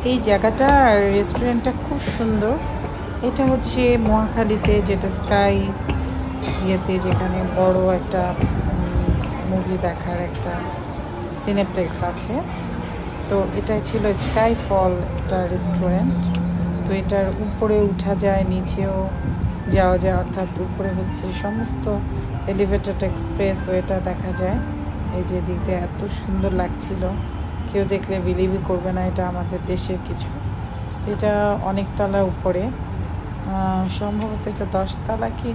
এই জায়গাটা রেস্টুরেন্টটা খুব সুন্দর। এটা হচ্ছে মহাখালীতে, যেটা স্কাই ইয়েতে, যেখানে বড় একটা মুভি দেখার একটা সিনেপ্লেক্স আছে। তো এটাই ছিল স্কাই ফল একটা রেস্টুরেন্ট। তো এটার উপরে উঠা যায়, নিচেও যাওয়া যায়, অর্থাৎ উপরে হচ্ছে সমস্ত এলিভেটেড এক্সপ্রেস ওয়েটা দেখা যায়। এই যে দিকতে এত সুন্দর লাগছিল, কেউ দেখলে বিলিভই করবে না এটা আমাদের দেশের কিছু। তো এটা অনেক তলার উপরে, সম্ভবত এটা 10 তলা কি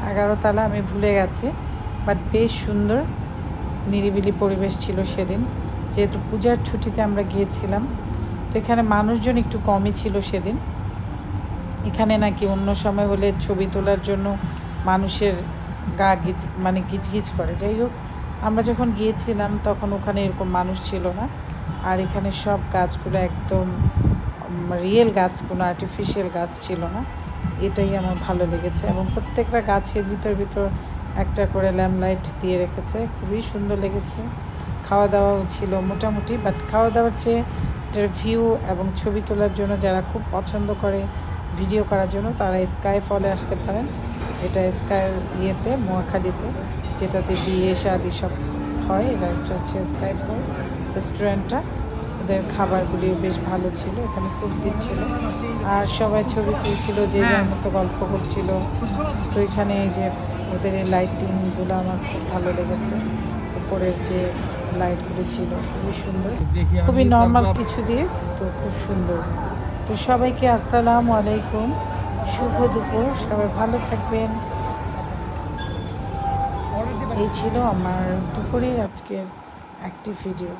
11 তলা, আমি ভুলে গেছি। বাট বেশ সুন্দর নিরিবিলি পরিবেশ ছিল সেদিন, যেহেতু পূজার ছুটিতে আমরা গিয়েছিলাম। তো এখানে মানুষজন একটু কমই ছিল সেদিন। এখানে নাকি অন্য সময় হলে ছবি তোলার জন্য মানুষের গা গিজগিজ করে। যাই হোক, আমরা যখন গিয়েছিলাম তখন ওখানে এরকম মানুষ ছিল না। আর এখানে সব গাছগুলো একদম রিয়েল গাছ, কোনো আর্টিফিশিয়াল গাছ ছিল না। এটাই আমার ভালো লেগেছে। এবং প্রত্যেকটা গাছের ভিতর একটা করে ল্যাম্পলাইট দিয়ে রেখেছে, খুবই সুন্দর লেগেছে। খাওয়া দাওয়াও ছিল মোটামুটি, বাট খাওয়া দাওয়ার চেয়ে এটার ভিউ এবং ছবি তোলার জন্য যারা খুব পছন্দ করে ভিডিও করার জন্য, তারা স্কাই ফলে আসতে পারেন। এটা স্কাই ইয়েতে, মহাখালীতে, যেটাতে বিয়ে শাদি সব হয়। এটা হচ্ছে স্কাই ফল রেস্টুরেন্টটা। ওদের খাবারগুলিও বেশ ভালো ছিল, এখানে স্যুপ দিচ্ছিল আর সবাই ছবি তুলছিল, যে যার মতো গল্প করছিল। তো এখানে এই যে ওদের এই লাইটিংগুলো আমার খুব ভালো লেগেছে। উপরের যে লাইটগুলো ছিল খুবই সুন্দর, খুবই নর্মাল কিছু দিয়ে, তো খুব সুন্দর। তো সবাইকে আসসালামু আলাইকুম, শুভ দুপুর, সবাই ভালো থাকবেন। এই ছিল আমার দুপুরের আজকের একটি ভিডিও।